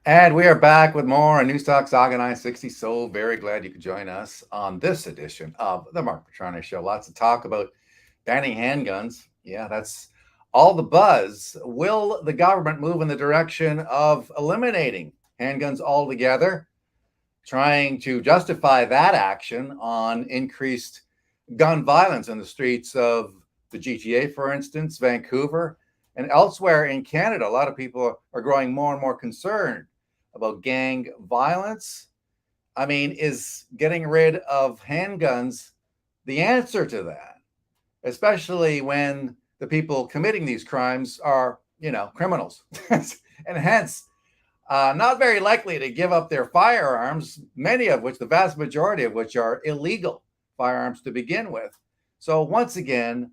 And we are back with more on News Talk Saga 960. So very glad you could join us on this edition of the Mark Petrani Show. Lots of talk about banning handguns. Yeah, that's all the buzz. Will the government move in the direction of eliminating handguns altogether, trying to justify that action on increased gun violence in the streets of the GTA, for instance, Vancouver, and elsewhere in Canada? A lot of people are growing more and more concerned about gang violence. I mean, is getting rid of handguns the answer to that? Especially when the people committing these crimes are, criminals, and hence not very likely to give up their firearms, many of which, the vast majority of which, are illegal firearms to begin with. So, once again,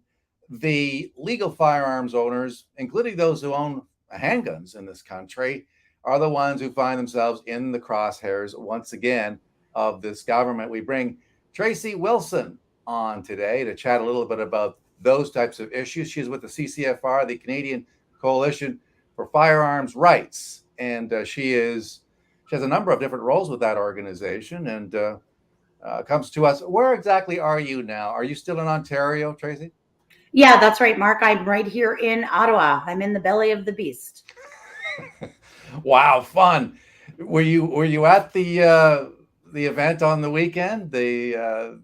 the legal firearms owners, including those who own handguns in this country, are the ones who find themselves in the crosshairs once again of this government. We bring Tracey Wilson on today to chat a little bit about those types of issues. She's with the CCFR, the Canadian Coalition for Firearms Rights, and she has a number of different roles with that organization, and comes to us. Where exactly are you now? Are you still in Ontario, Tracey? Yeah, that's right, Mark. I'm right here in Ottawa. I'm in the belly of the beast. Wow, fun. Were you at the event on the weekend? The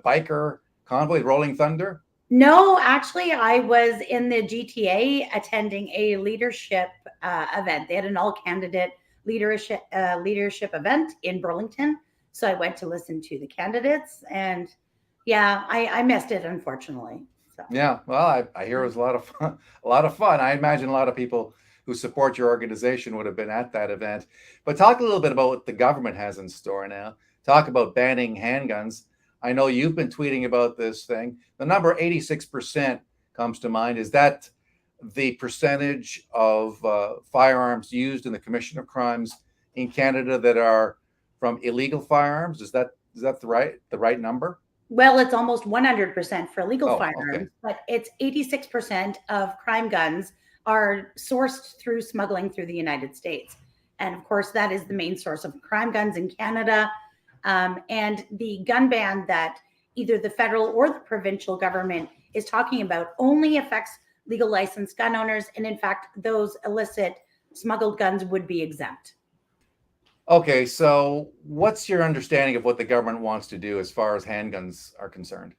biker convoy, Rolling Thunder? No, actually, I was in the GTA attending a leadership event. They had an all candidate leadership event in Burlington. So I went to listen to the candidates, and yeah, I missed it, unfortunately. So. Yeah, well, I hear it was a lot of fun. A lot of fun. I imagine a lot of people who support your organization would have been at that event. But talk a little bit about what the government has in store now. Talk about banning handguns. I know you've been tweeting about this thing. The number 86% comes to mind. Is that the percentage of firearms used in the commission of crimes in Canada that are from illegal firearms? Is that the right number? Well, it's almost 100% for legal Oh, okay. firearms, but it's 86% of crime guns are sourced through smuggling through the United States. And of course, that is the main source of crime guns in Canada. And the gun ban that either the federal or the provincial government is talking about only affects legal licensed gun owners. And in fact, those illicit smuggled guns would be exempt. Okay, so what's your understanding of what the government wants to do as far as handguns are concerned?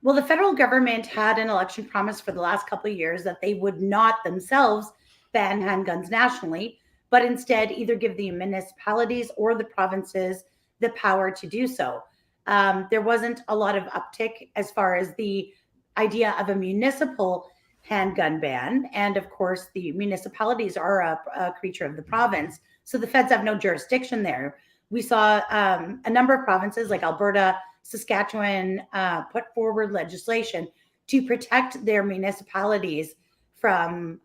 Well, the federal government had an election promise for the last couple of years that they would not themselves ban handguns nationally, but instead either give the municipalities or the provinces the power to do so. There wasn't a lot of uptick as far as the idea of a municipal handgun ban. And of course, the municipalities are a creature of the province. So the feds have no jurisdiction there. We saw a number of provinces like Alberta, Saskatchewan put forward legislation to protect their municipalities from,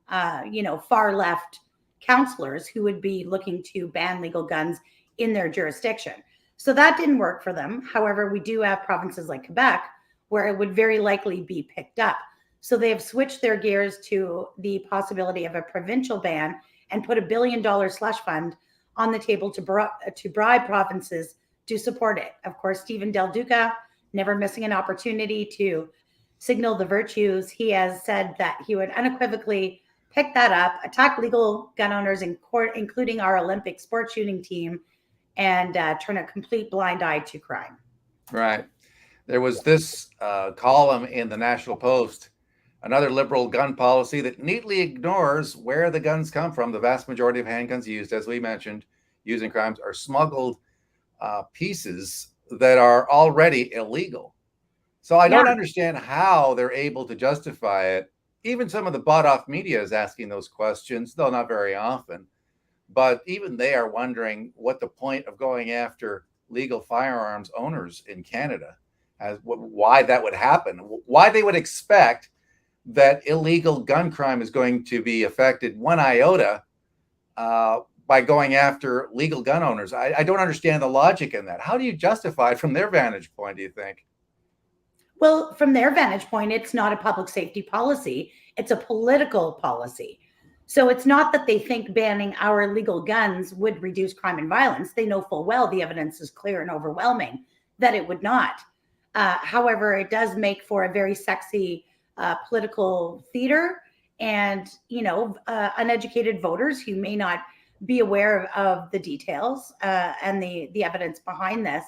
far left councillors who would be looking to ban legal guns in their jurisdiction. So that didn't work for them. However, we do have provinces like Quebec where it would very likely be picked up. So they have switched their gears to the possibility of a provincial ban and put $1 billion slush fund on the table to bribe provinces to support it. Of course, Stephen Del Duca, never missing an opportunity to signal the virtues. He has said that he would unequivocally pick that up, attack legal gun owners in court, including our Olympic sports shooting team, and turn a complete blind eye to crime. Right. There was this column in the National Post, another liberal gun policy that neatly ignores where the guns come from. The vast majority of handguns used, as we mentioned, using crimes are smuggled pieces that are already illegal. So I Yeah. don't understand how they're able to justify it. Even some of the bought off media is asking those questions, though not very often. But even they are wondering what the point of going after legal firearms owners in Canada, why that would happen, why they would expect that illegal gun crime is going to be affected one iota by going after legal gun owners. I don't understand the logic in that. How do you justify it from their vantage point, do you think? Well, from their vantage point, it's not a public safety policy, it's a political policy. So it's not that they think banning our illegal guns would reduce crime and violence. They know full well the evidence is clear and overwhelming that it would not. However, it does make for a very sexy political theater, and uneducated voters who may not be aware of the details and the evidence behind this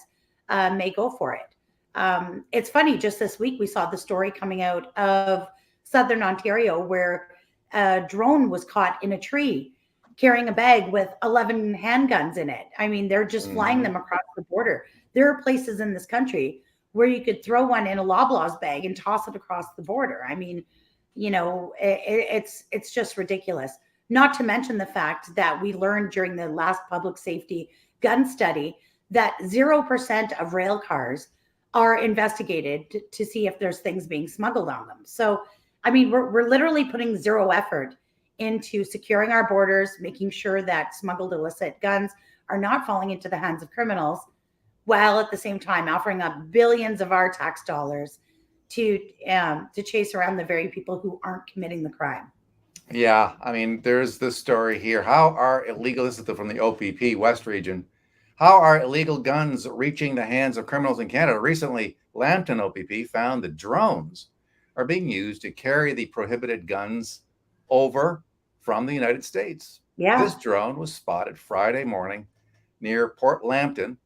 may go for it. It's funny, just this week we saw the story coming out of Southern Ontario where a drone was caught in a tree carrying a bag with 11 handguns in it. I mean, they're just flying them across the border. There are places in this country where you could throw one in a Loblaws bag and toss it across the border. I mean, it's just ridiculous. Not to mention the fact that we learned during the last public safety gun study that 0% of rail cars are investigated to see if there's things being smuggled on them. So, I mean, we're literally putting zero effort into securing our borders, making sure that smuggled illicit guns are not falling into the hands of criminals, while at the same time offering up billions of our tax dollars to chase around the very people who aren't committing the crime. Yeah, I mean, there's this story here. How are illegal, this is from the OPP West region, how are illegal guns reaching the hands of criminals in Canada? Recently, Lambton OPP found that drones are being used to carry the prohibited guns over from the United States. Yeah. This drone was spotted Friday morning near Port Lambton,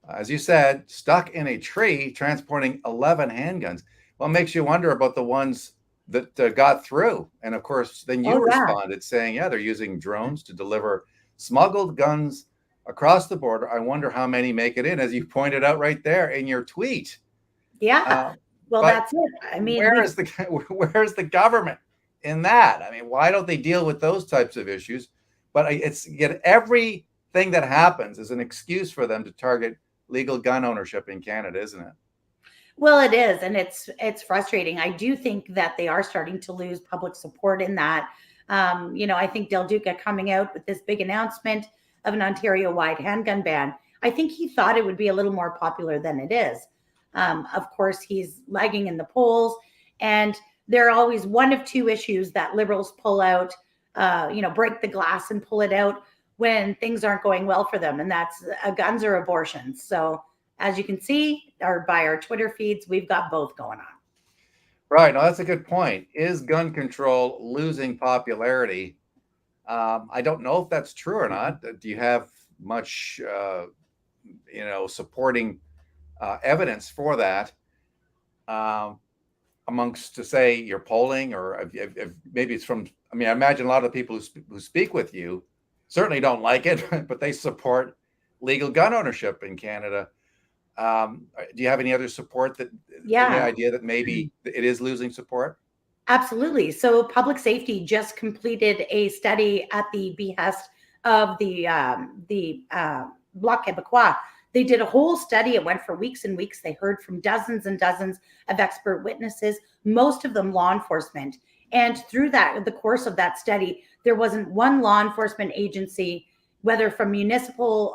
as you said, stuck in a tree transporting 11 handguns. Well, it makes you wonder about the ones that got through. And of course, then you responded saying, yeah, they're using drones to deliver smuggled guns across the border. I wonder how many make it in, as you pointed out right there in your tweet. Yeah. Well, that's it. I mean, where's the government in that? I mean, why don't they deal with those types of issues? But it's everything that happens is an excuse for them to target legal gun ownership in Canada, isn't it? Well, it is, and it's frustrating. I do think that they are starting to lose public support in that. I think Del Duca coming out with this big announcement of an Ontario-wide handgun ban, I think he thought it would be a little more popular than it is. Of course, he's lagging in the polls, and there are always one of two issues that Liberals pull out, break the glass and pull it out when things aren't going well for them, and that's guns or abortion. So as you can see, or by our Twitter feeds, we've got both going on. Right. Now, that's a good point. Is gun control losing popularity? I don't know if that's true or not. Do you have much, supporting evidence for that amongst, to say, your polling, or if maybe it's from, I mean, I imagine a lot of the people who speak with you certainly don't like it, but they support legal gun ownership in Canada. Do you have any other support any idea that maybe it is losing support? Absolutely. So public safety just completed a study at the behest of the Bloc Québécois. They did a whole study. It went for weeks and weeks. They heard from dozens and dozens of expert witnesses, most of them law enforcement. And through the course of that study, there wasn't one law enforcement agency, whether from municipal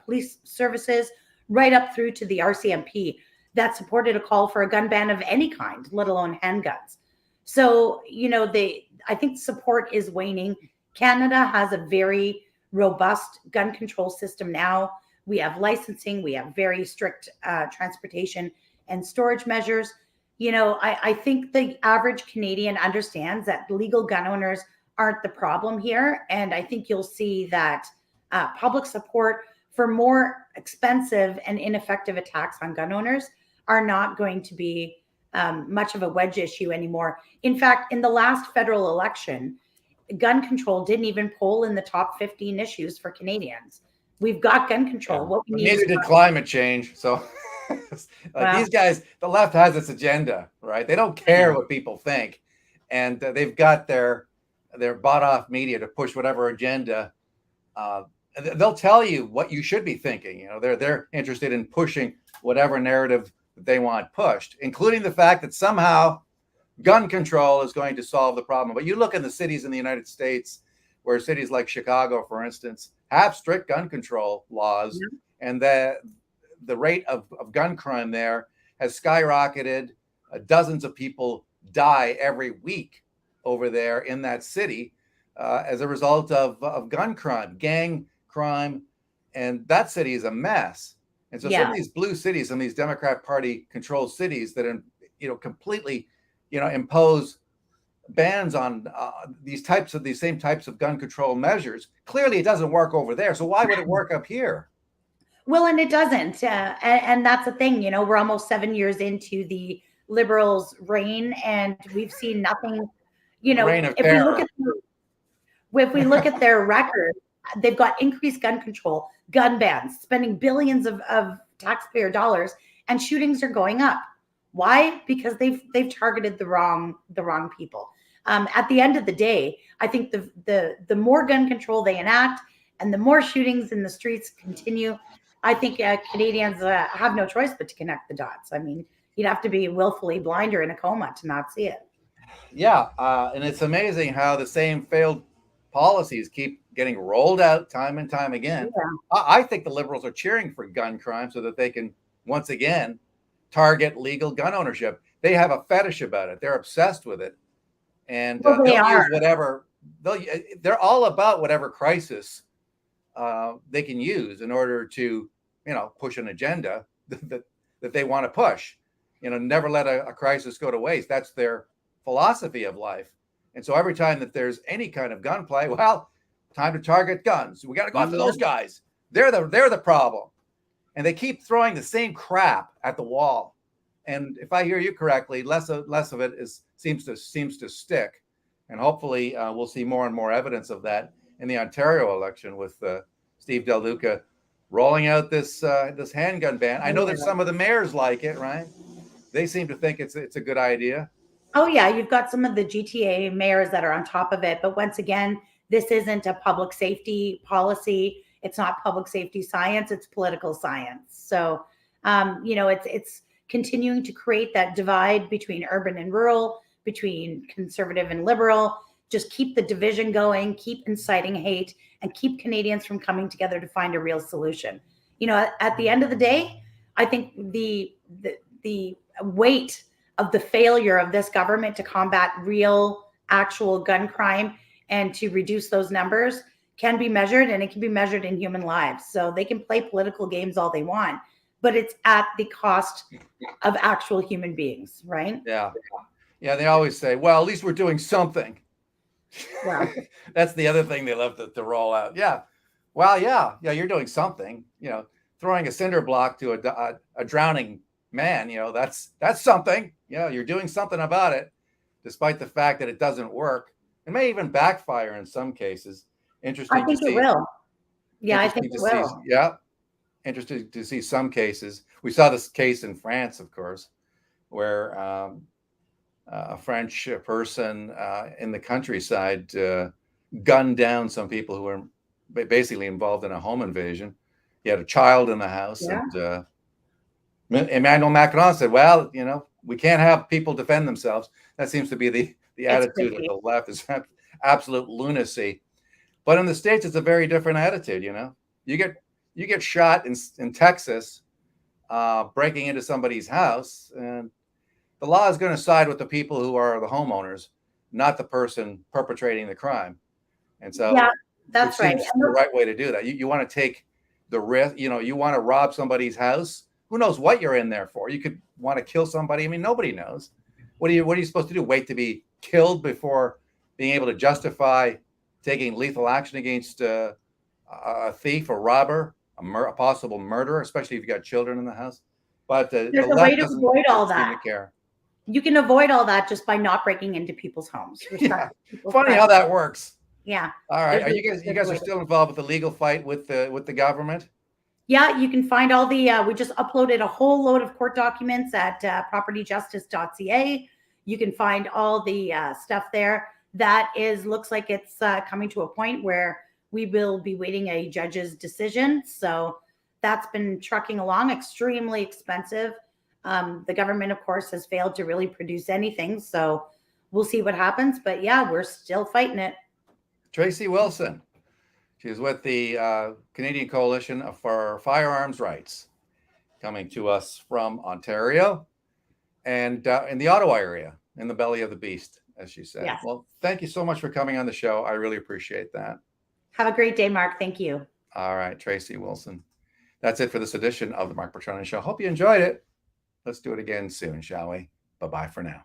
police services right up through to the RCMP, that supported a call for a gun ban of any kind, let alone handguns. So, I think support is waning. Canada has a very robust gun control system now. We have licensing, we have very strict transportation and storage measures. I think the average Canadian understands that legal gun owners aren't the problem here. And I think you'll see that public support for more expensive and ineffective attacks on gun owners are not going to be much of a wedge issue anymore. In fact, in the last federal election, gun control didn't even poll in the top 15 issues for Canadians. We've got gun control. What we need neither did climate change. So these guys, the left has its agenda, right? They don't care what people think. And they've got their bought off media to push whatever agenda. They'll tell you what you should be thinking. They're interested in pushing whatever narrative that they want pushed, including the fact that somehow gun control is going to solve the problem. But you look in the cities in the United States, where cities like Chicago, for instance, have strict gun control laws, and the rate of gun crime there has skyrocketed. Dozens of people die every week over there in that city. as a result of gun crime, gang crime, and that city is a mess. And so some Yeah. of these blue cities, some of these Democrat Party controlled cities that, completely, impose bans on these same types of gun control measures. Clearly, it doesn't work over there. So why would it work up here? Well, and it doesn't. And that's the thing, we're almost 7 years into the Liberals' reign, and we've seen nothing. The reign of If we look terror. at their record, they've got increased gun control, gun bans, spending billions of taxpayer dollars, and shootings are going up. Why? Because they've targeted the wrong people. At the end of the day, I think the more gun control they enact and the more shootings in the streets continue, I think Canadians have no choice but to connect the dots. I mean, you'd have to be willfully blind or in a coma to not see it. Yeah, and it's amazing how the same failed policies keep getting rolled out time and time again. Yeah. I think the Liberals are cheering for gun crime so that they can once again target legal gun ownership. They have a fetish about it. They're obsessed with it, and they'll use whatever. They're all about whatever crisis they can use in order to, push an agenda that they want to push. Never let a crisis go to waste. That's their philosophy of life. And so every time that there's any kind of gunplay, well, time to target guns. We got to go after those guys. They're the problem. And they keep throwing the same crap at the wall. And if I hear you correctly, less of it seems to stick. And hopefully we'll see more and more evidence of that in the Ontario election with Steve Del Duca rolling out this handgun ban. I know that some of the mayors like it, right? They seem to think it's a good idea. Oh yeah, you've got some of the GTA mayors that are on top of it, but once again, this isn't a public safety policy. It's not public safety science. It's political science. So, it's continuing to create that divide between urban and rural, between conservative and liberal. Just keep the division going, keep inciting hate, and keep Canadians from coming together to find a real solution. At the end of the day, I think the weight of the failure of this government to combat real, actual gun crime and to reduce those numbers can be measured, and it can be measured in human lives. So they can play political games all they want, but it's at the cost of actual human beings, right? Yeah. Yeah, they always say, well, at least we're doing something. Wow. That's the other thing they love to roll out. Yeah. Well, yeah, you're doing something. Throwing a cinder block to a drowning man, that's something. You're doing something about it, despite the fact that it doesn't work. It may even backfire in some cases. Interesting. I think it will. Yeah, I think it will. Yeah. Interesting to see some cases. We saw this case in France, of course, where a French person in the countryside gunned down some people who were basically involved in a home invasion. He had a child in the house, and Emmanuel Macron said, well, we can't have people defend themselves. That seems to be the attitude of the left, is absolute lunacy. But in the States, it's a very different attitude. You get shot in Texas, breaking into somebody's house, and the law is going to side with the people who are the homeowners, not the person perpetrating the crime. And so, yeah, that's right. The right way to do that. You want to take the risk. You want to rob somebody's house. Who knows what you're in there for? You could want to kill somebody. I mean, nobody knows. What are you supposed to do? Wait to be killed before being able to justify taking lethal action against a thief, a robber, a possible murderer, especially if you've got children in the house. But there's a way to avoid all that. Care. You can avoid all that just by not breaking into people's homes. Yeah. Funny how that works. Yeah. All right. You guys are still involved with the legal fight with the government? Yeah, you can find all the, we just uploaded a whole load of court documents at propertyjustice.ca. You can find all the stuff there. That looks like it's coming to a point where we will be waiting a judge's decision. So that's been trucking along, extremely expensive. The government, of course, has failed to really produce anything. So we'll see what happens. But yeah, we're still fighting it. Tracey Wilson. She's with the Canadian Coalition for Firearms Rights, coming to us from Ontario and in the Ottawa area, in the belly of the beast. as she said. Yes. Well, thank you so much for coming on the show. I really appreciate that. Have a great day, Mark. Thank you. All right, Tracey Wilson. That's it for this edition of the Mark Petroni Show. Hope you enjoyed it. Let's do it again soon, shall we? Bye-bye for now.